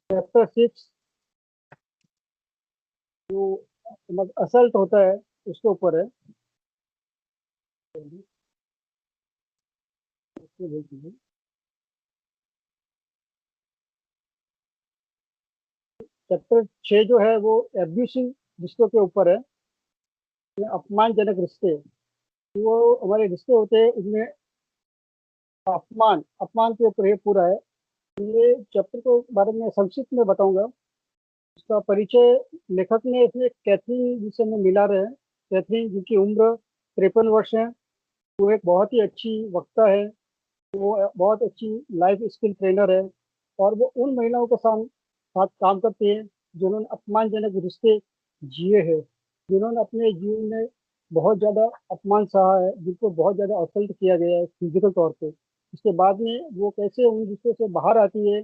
Chapter 6 जो मतलब assault होता है उसके ऊपर है। चैप्टर 6 जो है वो एब्यूसिव रिश्तों के ऊपर है। ये अपमानजनक रिश्ते, वो हमारे रिश्ते होते हैं उनमें अपमान अपमान के ऊपर ये पूरा है। ये चैप्टर के बारे में संक्षिप्त में बताऊंगा। उसका परिचय लेखक ने इसमें कैथरीन जिसे हमें मिला रहे हैं। कैथरीन जिनकी उम्र 53 वर्ष है। वो एक बहुत ही अच्छी वक्ता है। वो बहुत अच्छी लाइफ स्किल ट्रेनर है। और वो उन महिलाओं के साथ साथ काम करती है जिन्होंने अपमानजनक रिश्ते जिए हैं, जिन्होंने अपने जीवन में बहुत ज़्यादा अपमान सहा है, जिनको बहुत ज़्यादा असल्ट किया गया है फिजिकल तौर पे। उसके बाद में वो कैसे उन रिश्तों से बाहर आती है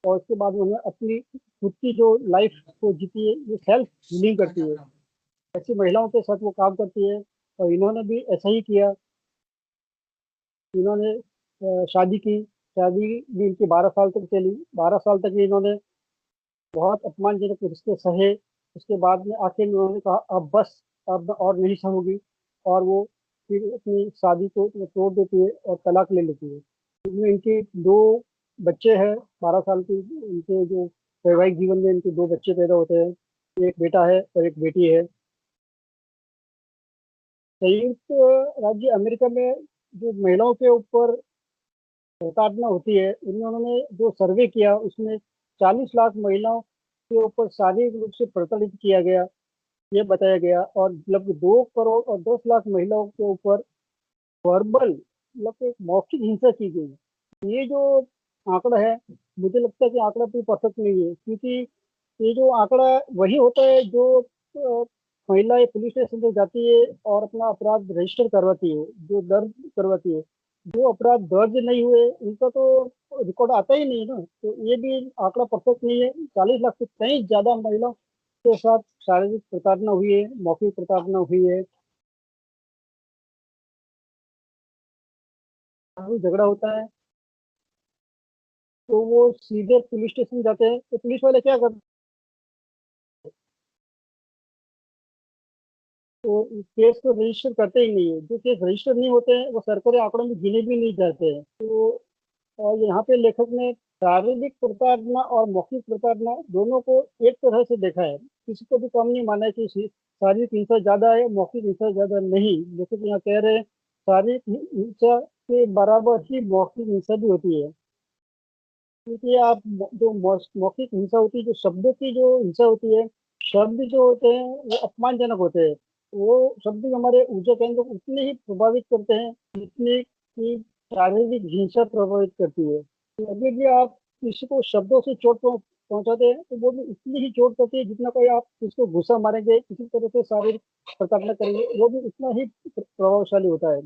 और उसके बाद में उन्हें अपनी खुद की जो लाइफ को जीती है, ये सेल्फ हीलिंग करती है। ऐसी महिलाओं के साथ वो काम करती है और इन्होंने भी ऐसा ही किया। इन्होंने शादी की। शादी भी इनकी 12 साल तक चली। 12 साल तक इन्होंने बहुत अपमानजनक रिश्ते सहे। उसके बाद में आखिर में उन्होंने कहा अब बस, अब मैं और नहीं सहूंगी। और वो फिर अपनी शादी को तोड़ देती है और तलाक ले लेती है। इसमें इनके दो बच्चे हैं। 12 साल की इनके जो वैवाहिक जीवन में इनके दो बच्चे पैदा होते हैं। एक बेटा है और एक बेटी है। संयुक्त राज्य अमेरिका में जो महिलाओं के ऊपर प्रताड़ना होती है, इनमें उन्होंने जो सर्वे किया उसमें 40 लाख महिलाओं के ऊपर शारीरिक रूप से प्रताड़ित किया गया, ये बताया गया। और लगभग 2 करोड़ और 10 लाख महिलाओं के ऊपर वर्बल मतलब एक मौखिक हिंसा की गई। ये जो आंकड़ा है, मुझे लगता है कि आंकड़ा भी परफेक्ट नहीं है, क्योंकि ये जो आंकड़ा वही होता है जो महिलाएं पुलिस स्टेशन पे जाती है और अपना अपराध रजिस्टर करवाती है, जो दर्ज करवाती है। जो अपराध दर्ज नहीं हुए उनका तो रिकॉर्ड आता ही नहीं ना। तो ये भी आंकड़ा परफेक्ट नहीं है। 40 लाख से कहीं ज्यादा महिलाओं के साथ शारीरिक प्रताड़ना हुई है, मौखिक प्रताड़ना हुई है। झगड़ा होता है तो वो सीधे पुलिस स्टेशन जाते हैं। तो पुलिस वाले क्या करते हैं, वो केस को रजिस्टर करते ही नहीं है। जो केस रजिस्टर नहीं होते हैं वो सरकारी आंकड़ों में गिने भी नहीं जाते हैं। तो और यहाँ पे लेखक ने शारीरिक प्रताड़ना और मौखिक प्रताड़ना दोनों को एक तरह से देखा है। किसी को भी कम नहीं माना है कि शारीरिक हिंसा ज्यादा है, मौखिक हिंसा ज्यादा नहीं। लेकिन यहाँ कह रहे हैं शारीरिक हिंसा के बराबर ही मौखिक हिंसा भी होती है। क्योंकि आप जो मौखिक हिंसा होती है, जो शब्दों की जो हिंसा होती है, शब्द जो होते हैं वो अपमानजनक होते हैं। वो शब्द हमारे ऊर्जा केंद्र को उतने ही प्रभावित करते हैं जितनी की शारीरिक हिंसा प्रभावित करती है। तो अभी भी आप किसी को शब्दों से चोट पहुंचाते हैं तो वो भी उतनी ही चोट करती है जितना कोई आप किसको गुस्सा मारेंगे, किसी तरह से शारीरिक प्रताड़ना करेंगे, वो भी उतना ही प्रभावशाली होता है।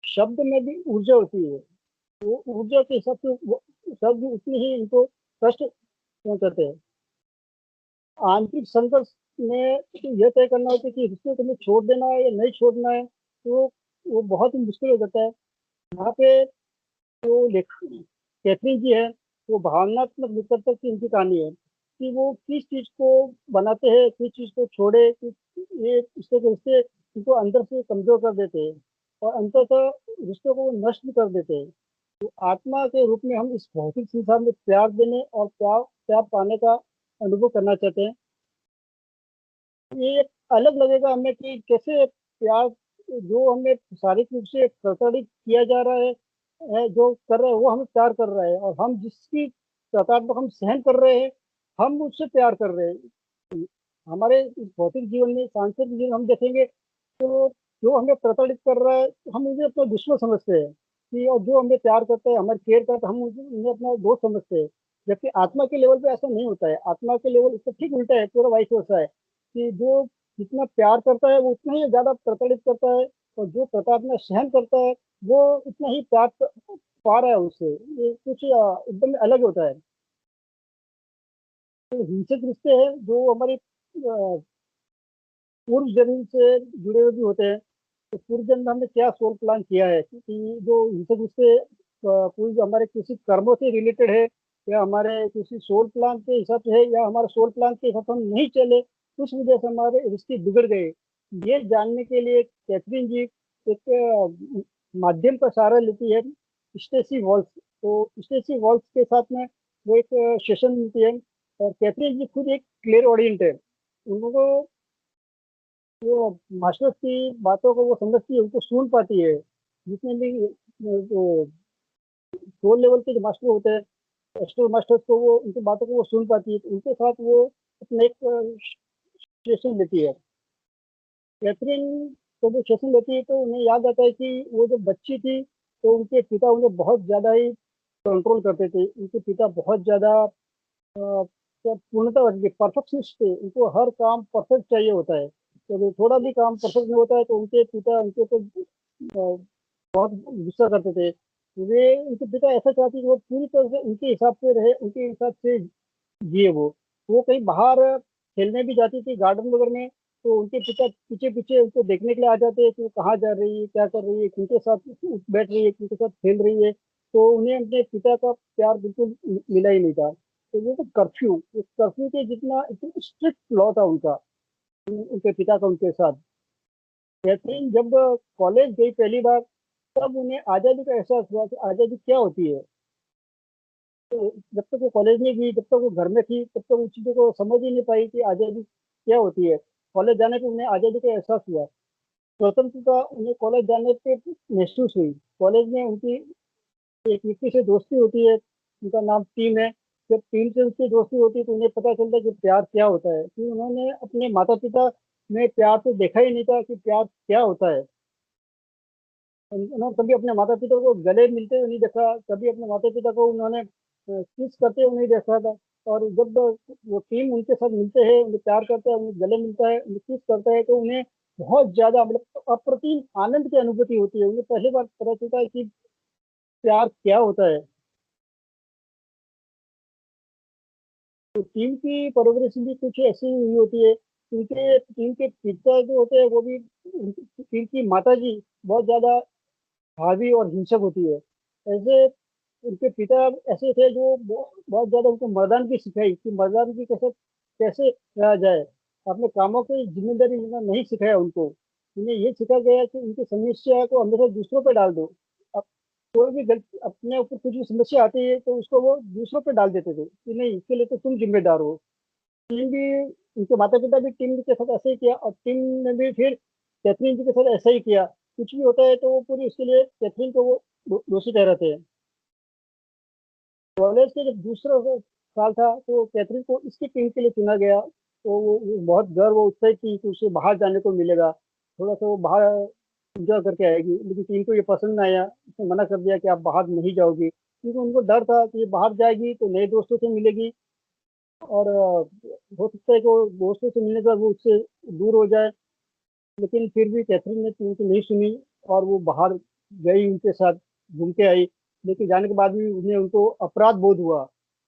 शब्द में भी ऊर्जा होती है। वो ऊर्जा के हिसाब से शब्द उतनी ही इनको कष्ट पहुंचाते हैं। आंतरिक संघर्ष में तो यह तय करना होता है कि रिश्ते को तुम्हें छोड़ देना है या नहीं छोड़ना है। तो वो बहुत ही मुश्किल हो जाता है। यहाँ पे जो लेखक कैथरीन जी है, वो भावनात्मक मित्रता की इनकी कहानी है कि वो किस चीज को बनाते हैं, किस चीज को छोड़े कि ये रिश्ते के रिश्ते इनको अंदर से कमजोर कर देते हैं और अंततः रिश्तों को वो नष्ट भी कर देते हैं। तो आत्मा के रूप में हम इस भौतिक संसार में प्यार देने और प्यार प्यार पाने का अनुभव करना चाहते हैं। ये अलग लगेगा हमें कि कैसे प्यार, जो हमें शारीरिक रूप से प्रताड़ित किया जा रहा है जो कर रहा है वो हमें प्यार कर रहा है, और हम जिसकी प्रताड़ना हम सहन कर रहे हैं हम उससे प्यार कर रहे हैं। हमारे इस भौतिक जीवन में, सांसारिक जीवन में हम देखेंगे तो जो हमें प्रताड़ित कर रहा है हम उसे अपना दुश्मन समझते हैं कि, और जो हमें प्यार करता है, हमारे केयर करता है, हम उन्हें अपना दोस्त समझते हैं। जबकि आत्मा के लेवल पे ऐसा नहीं होता है। आत्मा के लेवल इसका ठीक उल्टा है, पूरा वाइस वर्सा है कि जो जितना प्यार करता है वो उतना ही ज्यादा प्रताड़ित करता है, और जो प्रताड़ना सहन करता है वो उतना ही प्यार पा रहा है उससे। ये कुछ एकदम अलग होता है। तो हिंसक रिश्ते हैं जो हमारी पूर्व जन्म से जुड़े हुए भी होते हैं। तो पूर्व जन्म में हमने क्या सोल प्लान किया है, क्योंकि जो हिंसक रिश्ते पूर्व हमारे किसी कर्मों से रिलेटेड है, या हमारे किसी सोल प्लान के हिसाब से है या हमारे सोल प्लान के हिसाब से हम नहीं चले, उस वजह से हमारे रिश्ते बिगड़ गए। ये जानने के लिए कैथरीन जी एक माध्यम का सहारा लेती है, स्टेसी वॉल्स। तो स्टेसी वॉल्स के साथ में वो एक सेशन मिलती है, और कैथरीन जी खुद एक क्लियर ऑडियंट है। उनको वो मास्टर्स की बातों को वो समझती है, उनको सुन पाती है। जितने भी जो सोल लेवल के जो मास्टर होते हैं, एस्ट्रो मास्टर्स को वो उनकी बातों को वो सुन पाती है, तो उनके साथ वो अपने एक सेशन लेती है। कैथरीन को जो सेशन लेती है तो उन्हें याद आता है कि वो जब बच्ची थी तो उनके पिता उन्हें बहुत ज़्यादा ही कंट्रोल करते थे। उनके पिता बहुत ज़्यादा पूर्णता परफेक्शनिस्ट थे, उनको हर काम परफेक्ट चाहिए होता है। तो अगर थोड़ा भी काम परफेक्ट नहीं होता है तो उनके पिता उनके ऊपर बहुत गुस्सा करते थे। वे उनके पिता ऐसा चाहते कि वो पूरी तरह से उनके हिसाब से रहे, उनके हिसाब से जिए। वो कहीं बाहर खेलने भी जाती थी गार्डन वगैरह में, तो उनके पिता पीछे पीछे उनको देखने के लिए आ जाते हैं कि वो कहाँ जा रही है, क्या कर रही है, किनके साथ बैठ रही है, किनके साथ खेल रही है। तो उन्हें अपने पिता का प्यार बिल्कुल मिला ही नहीं था। तो वो तो कर्फ्यू, उस कर्फ्यू के जितना स्ट्रिक्ट लॉ था उनका, उनके पिता का उनके साथ। कैथरीन जब कॉलेज गई पहली बार, तब उन्हें आज़ादी का एहसास हुआ कि आज़ादी क्या होती है। तो जब तक वो कॉलेज में गई, जब तक वो घर में थी, तब तक उन चीज़ों को समझ ही नहीं पाई कि आज़ादी क्या होती है। कॉलेज जाने पे उन्हें आज़ादी का एहसास हुआ, स्वतंत्रता उन्हें कॉलेज जाने पे महसूस हुई। कॉलेज में उनकी एक व्यक्ति से दोस्ती होती है, उनका नाम टीम है। जब टीम से उनकी दोस्ती होती है तो उन्हें पता चलता है कि प्यार क्या होता है, कि उन्होंने अपने माता पिता में प्यार तो देखा ही नहीं था कि प्यार क्या होता है। उन्होंने कभी अपने माता पिता को गले मिलते हुए नहीं देखा, कभी अपने माता पिता को उन्होंने किस करते हुए नहीं देखा था। और जब वो टीम उनके साथ मिलते हैं, उन्हें प्यार करता है, उन्हें गले मिलता है, उन्हें किस करता है, तो उन्हें बहुत ज्यादा मतलब अप्रतिम आनंद की अनुभूति होती है। उन्हें पहली बार पता चलता है कि प्यार क्या होता है। तो टीम की परवरिश भी कुछ ऐसी हुई होती है। उनके टीम के पिता जो होते हैं वो भी, टीम की माता जी बहुत ज्यादा हावी और हिंसक होती है। ऐसे उनके पिता ऐसे थे जो बहुत ज्यादा उनको मर्दानगी सिखाई कि मर्दानगी कैसे कैसे रहा जाए। अपने कामों की जिम्मेदारी लेना नहीं सिखाया उनको। उन्हें ये सिखाया गया कि उनकी समस्या को हमेशा दूसरों पे डाल दो। अब कोई भी गलती अपने ऊपर कुछ भी समस्या आती है तो उसको वो दूसरों पे डाल देते थे कि नहीं, इसके लिए तो तुम जिम्मेदार हो। टीम भी, उनके माता पिता भी टीम के साथ ऐसे ही किया, और टीम ने भी फिर कैथरीन जी के साथ ऐसा ही किया। कुछ भी होता है तो वो पूरी उसके लिए कैथरीन को वो दोषी ठहराते हैं। कॉलेज के जब दूसरा साल था तो कैथरीन को इसकी टीम के लिए चुना गया। तो वो बहुत गर्व और उत्साहित थी कि उसे बाहर जाने को मिलेगा, थोड़ा सा वो बाहर एंजॉय करके आएगी। लेकिन टीम को ये पसंद नहीं आया, उसने मना कर दिया कि आप बाहर नहीं जाओगी, क्योंकि उनको डर था कि ये बाहर जाएगी तो नए दोस्तों से मिलेगी, और हो सकता है कि वो दोस्तों से मिलने के बाद वो उससे दूर हो जाए। लेकिन फिर भी कैथरीन ने टीम की नहीं सुनी, और वो बाहर गई, उनके साथ घूम के आई। लेकिन जाने के बाद भी उन्हें उनको अपराध बोध हुआ।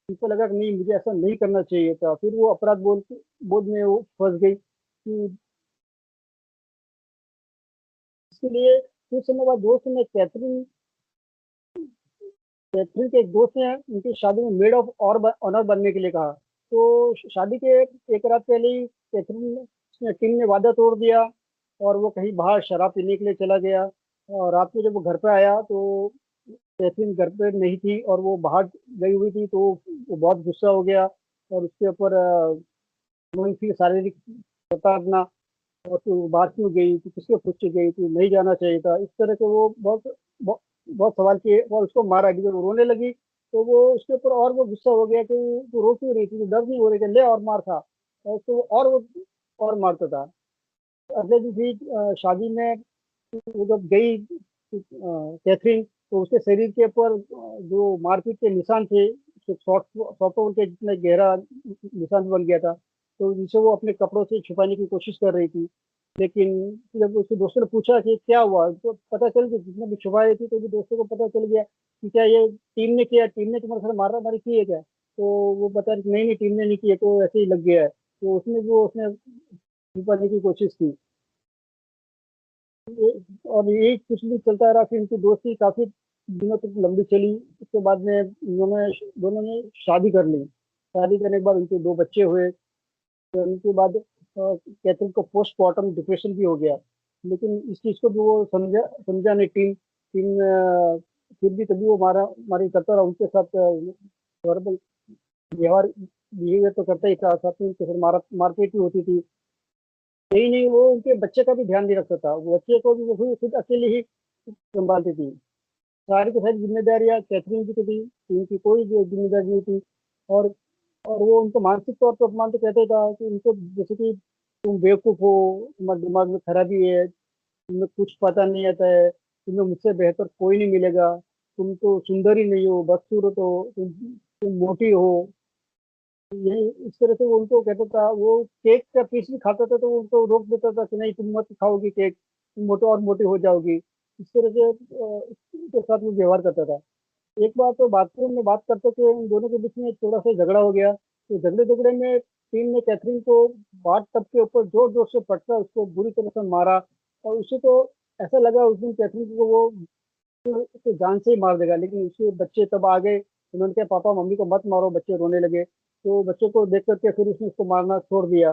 उनको लगा कि नहीं, मुझे ऐसा नहीं करना चाहिए था। फिर वो अपराध बोध बोध में वो फंस गई कि इसके लिए कुछ समय बाद दोस्त ने कैथरीन के एक दोस्त ने उनकी शादी में मेड ऑफ ऑनर बनने के लिए कहा। तो शादी के एक रात पहले ही टीम ने वादा तोड़ दिया, और वो कहीं बाहर शराब पीने के लिए चला गया। और रात में जब वो घर पे आया तो कैथरीन घर पे नहीं थी, और वो बाहर गई हुई थी। तो वो बहुत गुस्सा हो गया, और उसके ऊपर फिर शारीरिक प्रताड़ना, और तू बाहर क्यों गई, तू किसके पूछ के गई, तू नहीं जाना चाहिए था, इस तरह के वो बहुत, बहुत सवाल किए, और उसको मारा भी। जब वो रोने लगी तो वो उसके ऊपर और वो गुस्सा हो गया कि तू रो क्यों रही थी, तू दर्द नहीं हो रही थी, ले और मार था। और उसको वो और मारता था। अगले दिन भी शादी में वो जब गई कैथरीन, तो उसके शरीर के ऊपर जो मारपीट के निशान थे, सॉफ्टवेयर के जितने गहरा निशान बन गया था। तो जिसे वो अपने कपड़ों से छुपाने की कोशिश कर रही थी। लेकिन जब उसके दोस्तों ने पूछा कि क्या हुआ, तो पता चल गया, जितने भी छुपा रही थी, तो भी दोस्तों को पता चल गया कि क्या ये टीम ने किया, टीम ने तुम्हारे साथ मारा मारी की है क्या। तो वो बता रही नहीं नहीं, टीम ने नहीं किया, तो ऐसे ही लग गया है। तो उसने छुपाने की कोशिश की। और ये कुछ दिन चलता रहा, फिर उनकी दोस्ती काफी दिनों तक लंबी चली। उसके बाद में उन्होंने दोनों ने शादी कर ली। शादी करने के बाद उनके 2 बच्चे हुए। तो उनके बाद कैथरीन को पोस्टमार्टम डिप्रेशन भी हो गया। लेकिन इस चीज़ को भी वो समझा समझा नहीं। टीम टीम फिर भी कभी वो मारा मारी करता रहा उनके साथ। वर्बल व्यवहार बिहेवियर तो करता ही था, साथ में उनके साथ मारपीट भी होती थी। यही नहीं, वो उनके बच्चे का भी ध्यान नहीं रखता था। वो बच्चे को भी वो खुद अकेले ही संभालती थी। सारी की सारी जिम्मेदारियां कैथरीन की थी, उनकी कोई जो जिम्मेदारी नहीं थी। और वो उनको मानसिक तौर पर अपमान तो कहते था कि उनको, जैसे कि तुम बेवकूफ हो, तुम्हारे दिमाग में खराबी है, तुम्हें कुछ पता नहीं आता है, तुम्हें मुझसे बेहतर कोई नहीं मिलेगा, तुम तो सुंदर ही नहीं हो, बदसूरत हो, तुम मोटी हो। यही इस तरह से वो उनको कहता था। वो केक का पीस भी खाता था तो वो उनको रोक देता था कि नहीं, तुम मत खाओगी केक, तुम मोटे और मोटी हो जाओगी। इस तरह से उनके साथ वो व्यवहार करता था। एक बार तो बाथरूम में बात करते थे, उन दोनों के बीच में थोड़ा सा झगड़ा हो गया। तो झगड़े झगड़े में टीम ने कैथरीन को बाथ टब के ऊपर जोर जोर से पटका, उसको बुरी तरह से मारा। और उसे तो ऐसा लगा उस दिन कैथरीन को वो उसे जान से ही मार देगा। लेकिन उसके बच्चे तब आ गए, उन्होंने कहा पापा मम्मी को मत मारो, बच्चे रोने लगे। तो बच्चों को देख करके फिर उसने उसको मारना छोड़ दिया।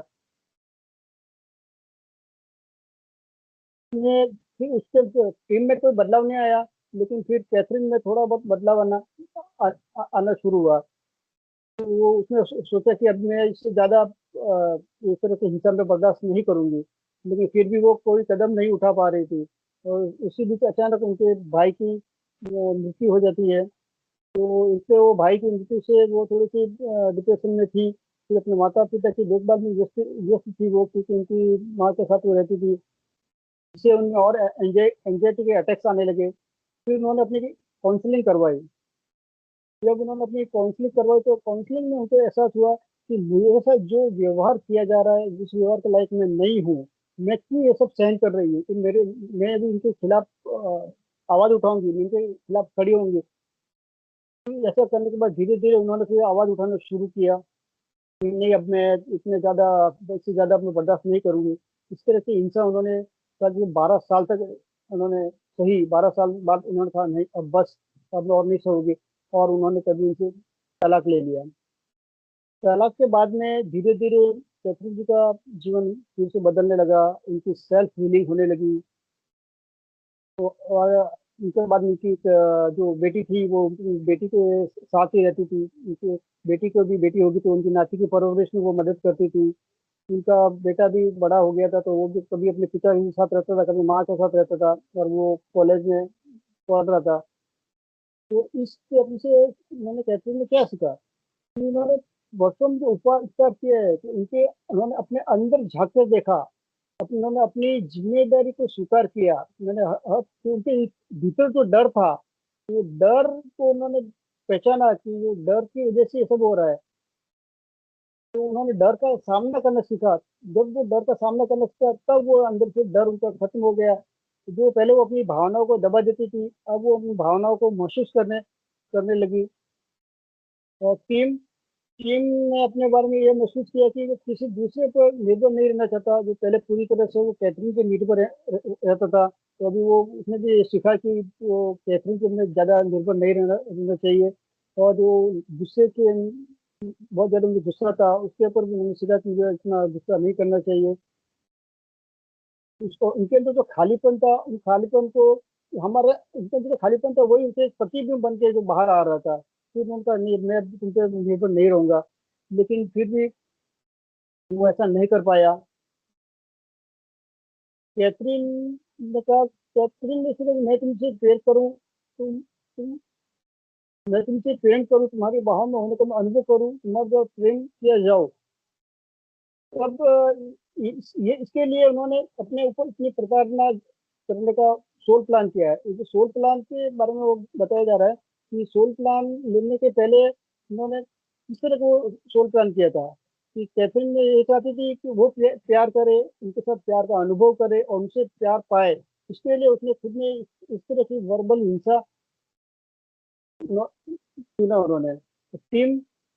फिर उसके टीम में कोई बदलाव नहीं आया। लेकिन फिर कैथरीन में थोड़ा बहुत बदलाव आना शुरू हुआ। तो वो उसने सोचा कि अब मैं इससे ज्यादा इस तरह से हिंसा में बर्दाश्त नहीं करूंगी। लेकिन फिर भी वो कोई कदम नहीं उठा पा रही थी। और उसी बीच अचानक उनके भाई की मृत्यु हो जाती है। तो इससे वो भाई की मृत्यु से वो थोड़ी सी डिप्रेशन में थी। फिर अपने माता पिता की देखभाल में व्यस्त व्यस्त थी वो, क्योंकि उनकी माँ के साथ वो रहती थी। इससे उनमें और एंजाइटी के अटैक्स आने लगे। फिर उन्होंने अपनी काउंसलिंग करवाई। जब उन्होंने अपनी काउंसलिंग करवाई तो काउंसलिंग में उनको एहसास हुआ कि मेरे साथ जो व्यवहार किया जा रहा है, जिस व्यवहार के लायक मैं नहीं हूँ, मैं क्यों ये सब सहन कर रही हूँ। कि मैं भी इनके खिलाफ आवाज उठाऊंगी, मैं इनके खिलाफ खड़ी होंगी। फिर ऐसा करने के बाद धीरे धीरे उन्होंने फिर आवाज उठाना शुरू किया कि नहीं, अब मैं इतने ज्यादा इससे ज्यादा अब मैं बर्दाश्त नहीं करूंगी। इस तरह से हिंसा उन्होंने करीब 12 साल तक उन्होंने सही। 12 साल बाद उन्होंने कहा नहीं, अब बस, अब मैं और नहीं सहूंगी। और उन्होंने कभी उनसे तलाक ले लिया। तलाक के बाद में धीरे धीरे कैथरीन जी का जीवन फिर से बदलने लगा। उनकी सेल्फ हीलिंग होने लगी। तो और उनके बाद उनकी एक, जो बेटी थी वो उनकी बेटी के साथ ही रहती थी। उनकी बेटी को भी बेटी होगी तो उनकी नाती की परवरिश में वो मदद करती थी। उनका बेटा भी बड़ा हो गया था तो वो भी कभी अपने पिता के साथ रहता था, कभी माँ के साथ रहता था। और वो कॉलेज में पढ़ रहा था। तो इससे अपने से मैंने कैथरीन ने क्या सीखा कि उन्होंने वर्षों में जो उपकार किया है, कि उन्होंने अपने अंदर झांक कर देखा। उन्होंने अपनी जिम्मेदारी को स्वीकार किया। उन्होंने कि उनके भीतर जो डर था, वो डर को उन्होंने पहचाना कि वो डर की वजह से ये सब हो रहा है। तो उन्होंने डर का सामना करना सीखा। जब वो डर का सामना करना सीखा तब वो अंदर से डर उनका खत्म हो गया। जो पहले वो अपनी भावनाओं को दबा देती थी, अब वो अपनी भावनाओं को महसूस करने करने लगी। और टीम ने अपने बारे में ये महसूस किया कि वो किसी दूसरे पर निर्भर नहीं रहना चाहता। जो पहले पूरी तरह से वो कैथरीन पे निर्भर रहता था, तो अभी वो उसने भी ये सीखा कि वो कैथरीन पे में ज्यादा निर्भर नहीं रहना चाहिए। और जो गुस्से के बहुत ज्यादा मुझे गुस्सा था, उसके ऊपर भी मैंने सीखा कि मुझे इतना गुस्सा नहीं करना चाहिए। उसको उनके अंदर जो खालीपन था, उन खालीपन को हमारे उनके अंदर जो खालीपन था वही उनसे एक प्रतिबिंब बन के जो बाहर आ रहा था। फिर उनका नहीं, मैं तुम पे निर्भर नहीं रहूंगा। लेकिन फिर भी वो ऐसा नहीं कर पाया। कैथरीन कैथरीन ने सिर्फ मैं तुमसे प्रेयर करूं, मैं तुमसे प्रेम करूं, तुम्हारी बाहों में होने का मैं अनुभव करूं, तुम्हारा जो प्रेम किया जाओ। अब ये इसके लिए उन्होंने अपने ऊपर इतनी प्रताड़ना करने का सोल प्लान किया है। जो सोल प्लान के बारे में वो बताया जा रहा है कि सोल प्लान लेने के पहले उन्होंने किस तरह को सोल प्लान किया था। कि कैथरीन ने ये चाहती थी कि वो प्यार करे, उनके साथ प्यार का अनुभव करे और उनसे प्यार पाए। इसके लिए उसने खुद ने इस तरह की वर्बल हिंसा चुना उन्होंने। टीम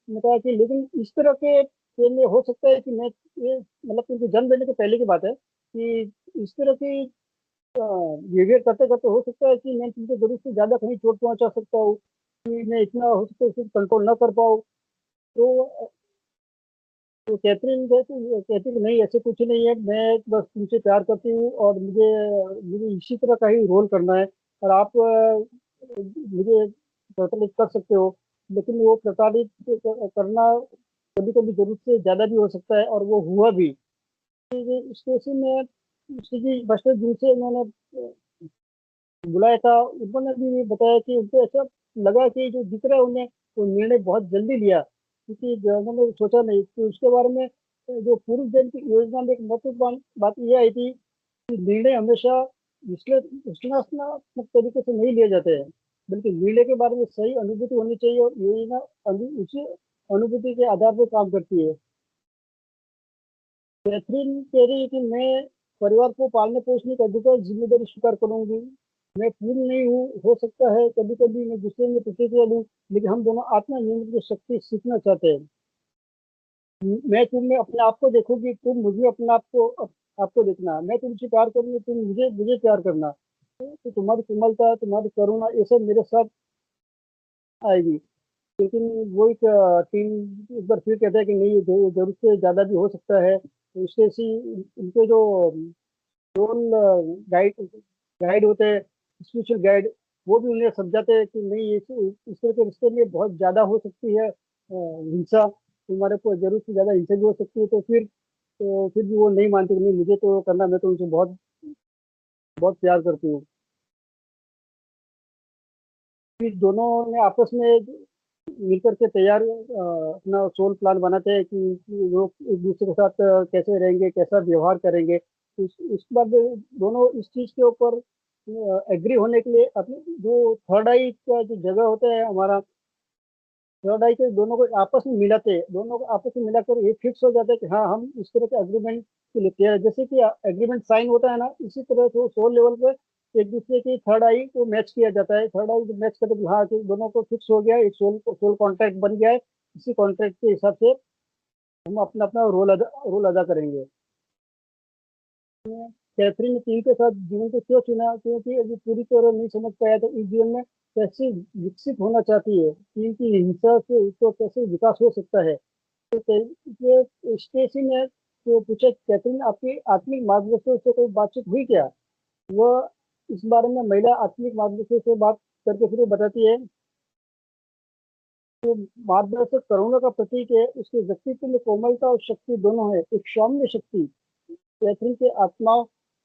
ने कहा कि लेकिन इस तरह के लिए हो सकता है कि मैं ये, मतलब कि उनके जन्म लेने के पहले की बात है कि इस तरह की बिहेवियर करते करते हो सकता है कि मैं तुमको जरूरत से ज्यादा कहीं चोट पहुंचा सकता हूँ, कि मैं इतना हो सकता है उसे कंट्रोल ना कर पाऊँ। तो तो कैथरीन कहती कि नहीं, ऐसे कुछ नहीं है, मैं बस तुमसे प्यार करती हूँ और मुझे मुझे इसी तरह का ही रोल करना है, और आप मुझे प्रताड़ित कर सकते हो। लेकिन वो प्रताड़ित करना कभी कभी जरूरत से ज्यादा भी हो सकता है, और वो हुआ भी। इस केस में उसकी बस्टर जिनसे मैंने बुलाया था, उन्होंने भी बताया कि उनको ऐसा लगा कि जो दिख रहा है उन्हें, वो निर्णय बहुत जल्दी लिया, क्योंकि उन्होंने सोचा नहीं कि उसके बारे में। जो पूर्व जन की योजना में एक महत्वपूर्ण बात यह आई थी कि निर्णय हमेशा विश्लेषणात्मक तरीके से नहीं लिए जाते हैं, बल्कि निर्णय के बारे में सही अनुभूति होनी चाहिए, और योजना उसी अनुभूति के आधार पर काम करती है। कैथरीन कह रही है कि मैं परिवार को पालने पोषने का अधिकार जिम्मेदारी स्वीकार करूंगी। मैं पूर्ण नहीं हूँ, हो सकता है कभी कभी मैं गुस्से में प्रतिक्रिया दूं, लेकिन हम दोनों आत्मा नियंत्रण की शक्ति सीखना चाहते हैं। मैं तुम में अपने आप को देखूंगी, तुम मुझे अपने आपको देखना। मैं तुमसे प्यार करूंगी, तुम मुझे मुझे प्यार करना। तो तुम्हारी कोमलता, तुम्हारी करुणा, ये सब मेरे साथ आएगी। लेकिन वो एक टीम एक बार फिर कहता है कि नहीं, ये जरूरत से ज्यादा भी हो सकता है। तो इसके इनके जो रोल गाइड गाइड होते हैं, स्पिरिचुअल गाइड, वो भी उन्हें समझाते हैं कि नहीं, इस तरह के रिश्ते में बहुत ज्यादा हो सकती है हिंसा, तुम्हारे को जरूरत से ज्यादा हिंसा भी हो सकती है। तो फिर भी वो नहीं मानते कि नहीं, मुझे तो करना, मैं तो उनसे बहुत बहुत प्यार करती हूँ। फिर दोनों ने आपस में मिलकर के तैयार अपना सोल प्लान बनाते हैं कि वो एक दूसरे के साथ कैसे रहेंगे, कैसा व्यवहार करेंगे। इसके बाद दोनों इस चीज के ऊपर एग्री होने के लिए अपने जो थर्ड आई का जो जगह होता है हमारा, थर्ड आई के दोनों को आपस में मिलाते हैं, दोनों को आपस में मिलाकर ये फिक्स हो जाता है कि हाँ, हम इस तरह के एग्रीमेंट के लिए तैयार है। जैसे कि एग्रीमेंट साइन होता है ना, इसी तरह से सोल लेवल पे एक दूसरे की थर्ड आई को मैच किया जाता है। थर्ड आई मैच करके हाँ, कि दोनों को फिक्स हो गया है, एक सोल कॉन्ट्रैक्ट बन गया है। इसी कॉन्ट्रैक्ट के हिसाब से हम अपना अपना रोल अदा करेंगे। कैथरीन ने टीम के साथ जीवन को क्यों चुना, क्योंकि अभी पूरी तरह नहीं समझ पाया था इस जीवन में कैसे विकसित होना चाहती है, टीम की हिंसा से उसको कैसे विकास हो सकता है। ये स्टेसी ने तो पूछा, कैथरीन आपकी आत्मिक मार्गदर्शक से कोई बातचीत हुई क्या? वह इस बारे में महिला आत्मिक मार्गदर्शक से बात करके फिर वो बताती है, तो मार्गदर्शक करुणा का प्रतीक है, उसके व्यक्तित्व में कोमलता और शक्ति दोनों है, एक सौम्य शक्ति। कैथरीन के आत्मा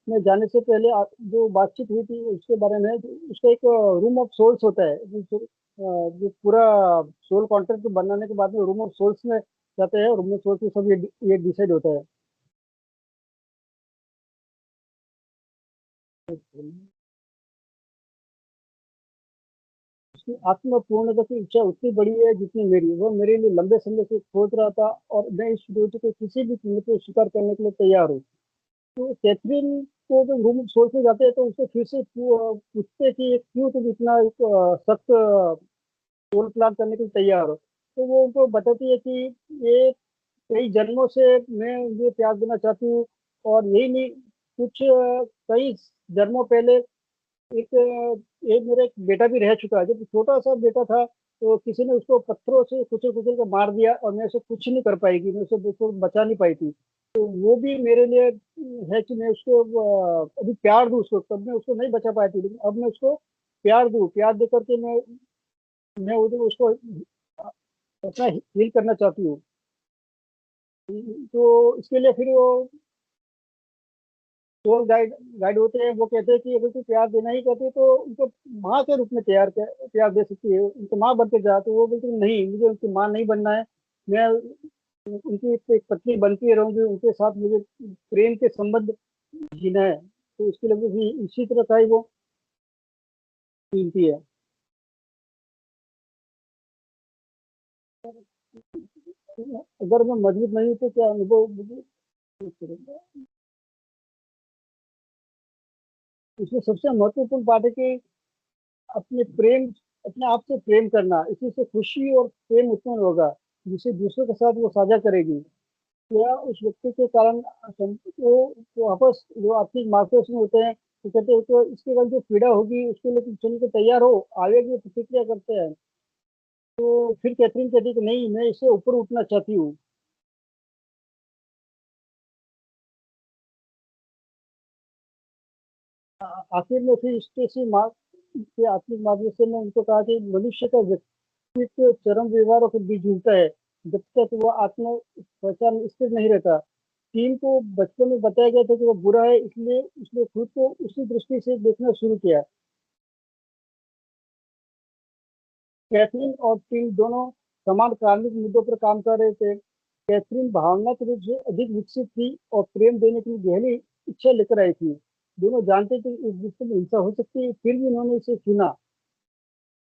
में जाने से पहले जो बातचीत हुई थी उसके बारे में, उसका एक रूम ऑफ सोल्स होता है, जो पूरा सोल कॉन्ट्रैक्ट बनाने के बाद में रूम ऑफ सोल्स में जाते हैं, रूम ऑफ सोल्स में सब ये डिसाइड होता है। उसकी आत्म पूर्णता की इच्छा उतनी बड़ी है जितनी मेरी, वह मेरे लिए लंबे समय से खोज रहा था, और मैं इस ड्यूटी को किसी भी कीमत पर स्वीकार करने के लिए तैयार हूँ। तो कैथरीन को जब रूम सोच में जाते हैं तो उससे फिर से पूछते हैं कि क्यों तुम इतना एक सख्त रोल प्लान करने के लिए तैयार हो। तो वो उनको बताती है कि ये कई जन्मों से मैं ये प्यार देना चाहती हूँ, और यही नहीं, कुछ कई जन्मों पहले एक मेरा एक बेटा भी रह चुका है। जब छोटा सा बेटा था तो किसी ने उसको पत्थरों से कुचल कुचल कर मार दिया, और मैं उसे कुछ नहीं कर पाएगी, मैं उसको बचा नहीं पाई थी। तो वो भी मेरे लिए है कि मैं उसको अभी प्यार दूं उसको, तब मैं उसको नहीं बचा पाई थी, लेकिन अब मैं उसको प्यार दूं, प्यार दे करके मैं उसको अपना हील करना चाहती हूँ। तो इसके लिए फिर वो टूर गाइड गाइड होते हैं, वो कहते हैं कि अगर तू प्यार देना ही कहते तो उनको माँ के रूप में प्यार दे सकती है, उनको माँ बन के जा। तो वो बोलते हैं, नहीं, मुझे उनकी माँ नहीं बनना है, मैं उनकी एक पत्नी बन के रहूंगी, उनके साथ मुझे प्रेम के संबंध जीना है। तो इसके लिए भी इसी तरह का ही वो कीमती है। अगर मैं मजबूत नहीं हूं तो क्या अनुभव मुझे करेगा? इसमें सबसे महत्वपूर्ण बात है कि अपने प्रेम अपने आप से प्रेम करना, इसी से खुशी और प्रेम उत्पन्न होगा, जिसे दूसरों के साथ वो साझा करेगी। या उस व्यक्ति के कारण वो आपस जो आर्थिक मार्केट्स में होते हैं, तो कहते हैं तो इसके बाद जो पीड़ा होगी उसके लिए तुम सुन के तैयार हो, आगे की प्रतिक्रिया करते हैं। तो फिर कैथरीन कहती है कि नहीं, मैं इससे ऊपर उठना चाहती हूँ। आखिर में फिर स्टेसी मार्क के आत्मिक मार्गदर्शन ने उनको कहा कि मनुष्य का व्यक्तित्व चरम व्यवहारों के बीच झूलता है, जब तक वह आत्म पहचान स्थिर नहीं रहता। टीम को बचपन में बताया गया था कि वह बुरा है, इसलिए उसने खुद को उसी दृष्टि से देखना शुरू किया। कैथरीन और टीम दोनों समान कार्मिक मुद्दों पर काम कर रहे थे। कैथरीन भावनात्मक रूप से अधिक विकसित थी और प्रेम देने की गहरी इच्छा लेकर आई थी। दोनों जानते थे कि इस रिश्ते में हिंसा हो सकती है, फिर भी उन्होंने इसे चुना।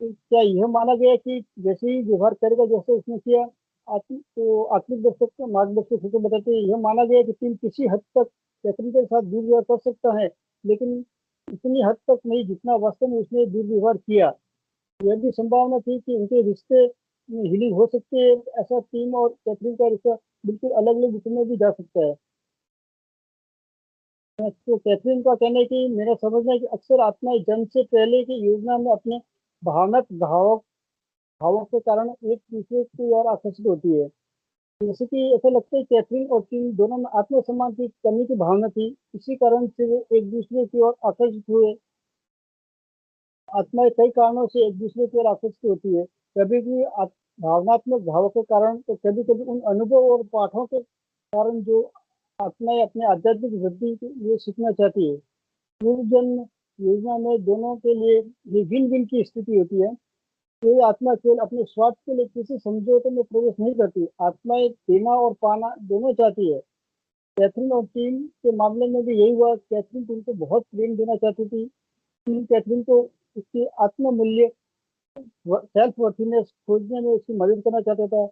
तो क्या यह माना गया कि जैसे ही व्यवहार करेगा जैसे उसने किया। आत्मिक दर्शक का मार्गदर्शक होकर बताते हैं, यह माना गया कि टीम किसी हद तक कैथरीन के साथ दुर्व्यवहार कर सकता है, लेकिन इतनी हद तक नहीं जितना वास्तव में उसने दुर्व्यवहार किया। यह भी संभावना थी कि उनके रिश्ते में हीलिंग हो सकती है। ऐसा टीम और कैथरीन का रिश्ता बिल्कुल अलग अलग दिशा में भी जा सकता है। तो कैथरीन का कहना है कि मेरा समझना है कि अक्सर आत्माएं जन्म से पहले की योजना में अपने भावनात्मक भावों भावों के कारण एक दूसरे की ओर आकर्षित होती है। जैसे कि ऐसा लगता है कैथरीन और टीम दोनों में आत्मसम्मान की कमी की भावना थी, इसी कारण से वे एक दूसरे की ओर आकर्षित हुए। आत्माएं कई कारणों से एक दूसरे की ओर आकर्षित होती है। कभी भी भावनात्मक भावों के कारण, तो कभी कभी उन अनुभव और पाठों के कारण जो आत्माएं अपने आध्यात्मिक वृद्धि के लिए सीखना चाहती है। पूर्व जन्म योजना में दोनों के लिए ये विन विन की स्थिति होती है। कोई आत्मा केवल अपने स्वार्थ के लिए किसी समझौते में प्रवेश नहीं करती, आत्माएं देना और पाना दोनों चाहती है। कैथरीन और टीम के मामले में भी यही हुआ। कैथरीन टीम को बहुत प्रेम देना चाहती थी। टीम कैथरीन को उसकी आत्म मूल्य, सेल्फ वर्थीनेस खोजने में उसकी मदद करना चाहता था।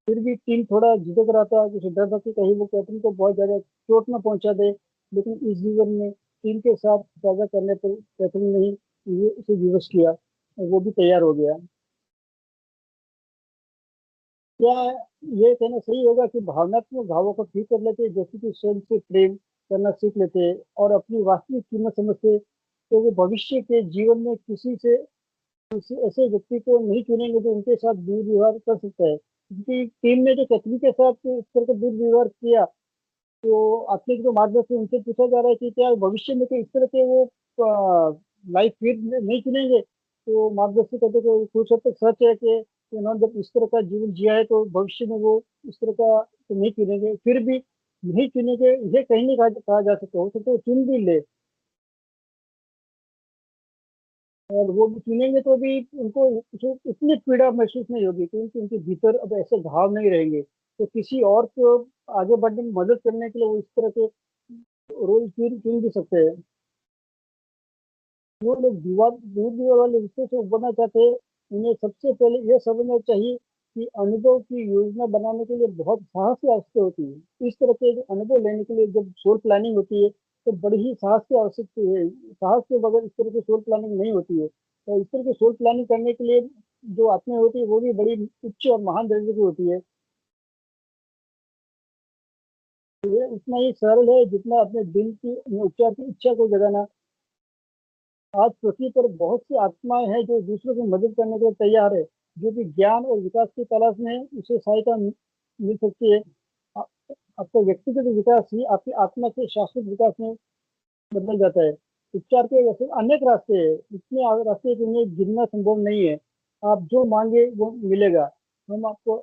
फिर भी टीम थोड़ा झिझक रहा था, उसे डर था कि कहीं वो कैथरीन को बहुत ज्यादा चोट न पहुंचा दे। लेकिन इस जीवन में टीम के साथ साझा करने पर कैथरीन ने ही उसे विवश किया और वो भी तैयार हो गया। क्या ये कहना सही होगा कि भावनात्मक भावों को ठीक कर लेते हैं, जैसे कि स्वयं से प्रेम करना सीख लेते हैं और अपनी वास्तविक कीमत समझते हैं, तो वो भविष्य के जीवन में किसी ऐसे व्यक्ति को नहीं चुनेंगे जो उनके साथ दुर्व्यवहार कर सकता है। क्योंकि टीम ने जो कैथरी के साथ इस तरह का दुर्व्यवहार किया, तो आत्मिक जो मार्गदर्शन उनसे पूछा जा रहा है कि क्या भविष्य में कोई इस तरह के वो लाइफ फिर नहीं चुनेंगे। तो मार्गदर्शन कहते कि कुछ हद तक सच है कि उन्होंने जब इस तरह का जीवन जिया है तो भविष्य में वो इस तरह का तो नहीं चुनेंगे। फिर भी नहीं चुनेंगे ये कहीं नहीं कहा जा सकता, हो सकता है वो चुन भी ले। और वो भी चुनेंगे तो भी उनको इतनी पीड़ा महसूस नहीं होगी, क्योंकि उनके भीतर अब ऐसे घाव नहीं रहेंगे। तो किसी और को आगे बढ़ने में मदद करने के लिए वो इस तरह के रोल चुन चुन भी सकते हैं। जो लोग दूर दीवार वाले रिश्ते से उभरना चाहते हैं, उन्हें सबसे पहले यह समझना चाहिए कि अनुभव की योजना बनाने के लिए बहुत साहस की आवश्यकता होती है। इस तरह के जो अनुभव लेने के लिए जब सोल प्लानिंग होती है, तो बड़ी ही साहस की आवश्यकता है। साहस के बगैर इस तरह की सोल प्लानिंग नहीं होती है। तो इस तरह की सोल प्लानिंग करने के लिए जो आत्मा होती है वो भी बड़ी उच्च और महान दर्जे की होती है। तो ये उतना ही सरल है जितना अपने दिल की उपचार की इच्छा को जगाना। आज पृथ्वी पर बहुत सी आत्माएं हैं जो दूसरों की मदद करने के लिए तैयार है। जो भी ज्ञान और विकास की तलाश में है, उसे सहायता मिल सकती है। आ- आपका व्यक्तिगत विकास ही आपकी आत्मा के शाश्वत विकास में बदल जाता है। उपचार के वैसे अनेक रास्ते हैं, इतने रास्ते हैं कि उन्हें गिनना संभव नहीं है। आप जो मांगे वो मिलेगा। हम आपको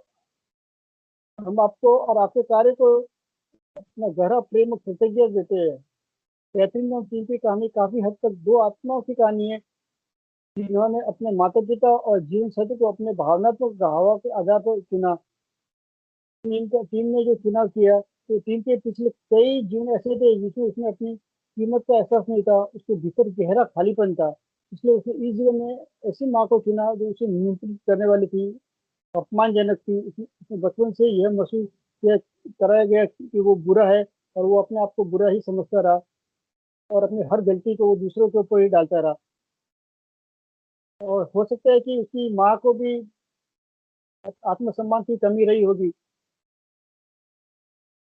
हम आपको और आपके कार्य को अपना गहरा प्रेम और कृतज्ञता देते हैं। कैथरीन और टीम की कहानी काफी हद तक दो आत्माओं की कहानी है, जिन्होंने अपने माता पिता और जीवन साथी को अपने भावनात्मक बहाव के आधार पर चुना। टीम ने जो चुनाव किया, तो टीम के पिछले कई जीवन ऐसे थे जिसमें उसने अपनी कीमत का एहसास नहीं था, उसके भीतर गहरा खालीपन था। इसलिए उसने इस जीवन में ऐसी माँ को चुना जो उसे नियंत्रित करने वाली थी, अपमानजनक थी। उसने बचपन से यह महसूस किया कराया गया कि वो बुरा है, और वो अपने आप को बुरा ही समझता रहा और अपनी हर गलती को वो दूसरों के ऊपर ही डालता रहा। और हो सकता है कि उसकी माँ को भी आत्मसम्मान की कमी रही होगी।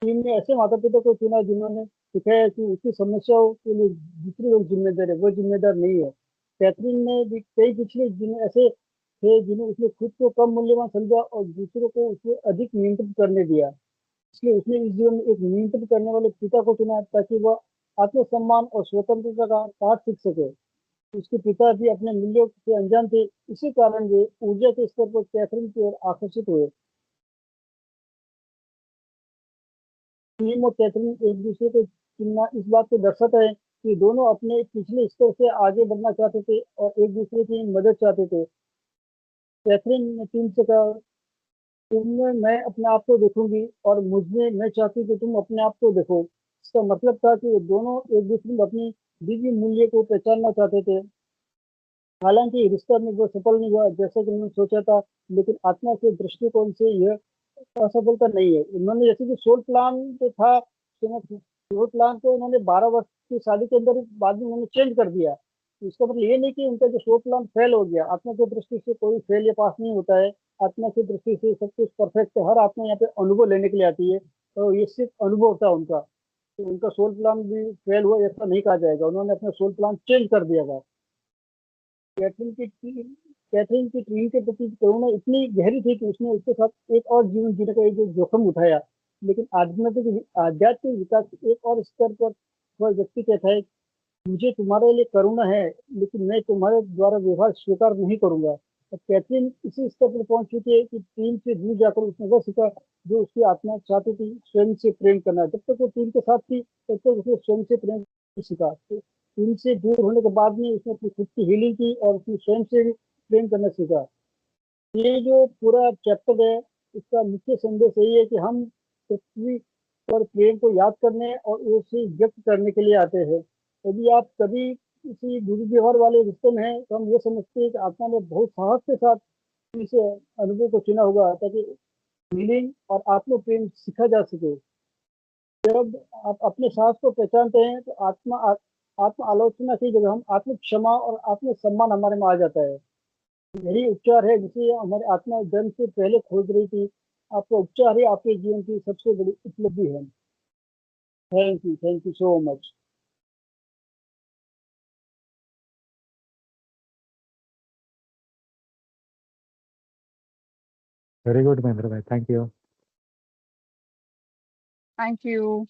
टीम ने ऐसे माता पिता को चुना जिन्होंने सिखाया कि उसकी समस्याओं के लिए दूसरे लोग जिम्मेदार है, वो जिम्मेदार नहीं है। कैथरीन ने भी कई पिछले जिन ऐसे थे जिन्हें उसने खुद को कम मूल्यवान समझा और दूसरों को उसने अधिक नियंत्रित करने दिया। इसलिए उसने इस जीवन में एक नियंत्रित करने वाले पिता को चुना ताकि वह आत्मसम्मान और स्वतंत्रता का पाठ सीख सके। उसके पिता भी अपने मूल्यों से अनजान थे, इसी कारण वे ऊर्जा के स्तर पर कैथरीन की ओर आकर्षित हुए। टीम और कैथरीन एक दूसरे को चुनना इस बात को दर्शाता है कि दोनों अपने पिछले स्तर से आगे बढ़ना चाहते थे और एक दूसरे की मदद चाहते थे। कैथरीन ने टीम से कहा, तुमने मैं अपने आप को देखूंगी और मुझमें मैं चाहती हूँ कि तुम अपने आप को देखो। इसका मतलब था कि ये दोनों एक दूसरे में अपनी दिव्य मूल्य को पहचानना चाहते थे। हालांकि रिश्ता में वो सफल नहीं हुआ जैसा कि उन्होंने सोचा था, लेकिन आत्मा के दृष्टिकोण से यह असफलता नहीं है। उन्होंने जैसे कि सोल प्लान जो था, सोल प्लान को उन्होंने 12 वर्ष की शादी के अंदर बाद में उन्होंने चेंज कर दिया। तो इसका मतलब ये नहीं कि उनका जो सोल प्लान फेल हो गया। आत्मा की दृष्टि से कोई फेल या पास नहीं होता है। आत्मा की दृष्टि से सब कुछ परफेक्ट है। हर आत्मा यहाँ पे अनुभव लेने के लिए आती है, तो ये सिर्फ अनुभव था उनका। तो उनका सोल प्लान भी फेल हुआ ऐसा नहीं कहा जाएगा। उन्होंने अपना सोल प्लान चेंज कर दिया था। कैथरीन की कैथरीन की टीम के प्रति करुणा इतनी गहरी थी कि उसने उसके साथ एक और जीवन जीने का एक जोखिम उठाया। लेकिन आध्यात्मिक विकास के एक और स्तर पर वह व्यक्ति कहता है, मुझे तुम्हारे लिए करुणा है, लेकिन मैं तुम्हारे द्वारा व्यवहार स्वीकार नहीं करूंगा। और कैथरीन इसी स्तर पर पहुंच चुकी है कि टीम से दूर जाकर उसने वह सीखा जो उसकी आत्मा चाहती थी, स्वयं से प्रेम करना। जब तक वो टीम के साथ थी तब तक उसने स्वयं से प्रेम सीखा। तो टीम से दूर होने के बाद में उसने अपनी खुद की हीलिंग की और अपनी स्वयं से भी प्रेम करना सीखा। ये जो पूरा चैप्टर है, इसका मुख्य संदेश यही है कि हम पृथ्वी पर प्रेम को याद करने और उसे व्यक्त करने के लिए आते हैं। यदि आप कभी किसी दुर्व्यवहार वाले रिश्ते में हैं, तो हम ये समझते हैं कि आत्मा ने बहुत साहस के साथ इस अनुभव को चुना होगा ताकि हीलिंग और आत्म प्रेम सीखा जा सके। जब आप अपने साहस को पहचानते हैं तो आत्म आलोचना की जगह हम आत्म क्षमा और आत्म सम्मान हमारे में आ जाता है। यही उपचार है जिसे हमारी आत्मा जन्म से पहले खोज रही थी। आपका उपचार ही आपके जीवन की सबसे बड़ी उपलब्धि है। Thank you so much. Very good Mahendra भाई, थैंक यू। Thank you.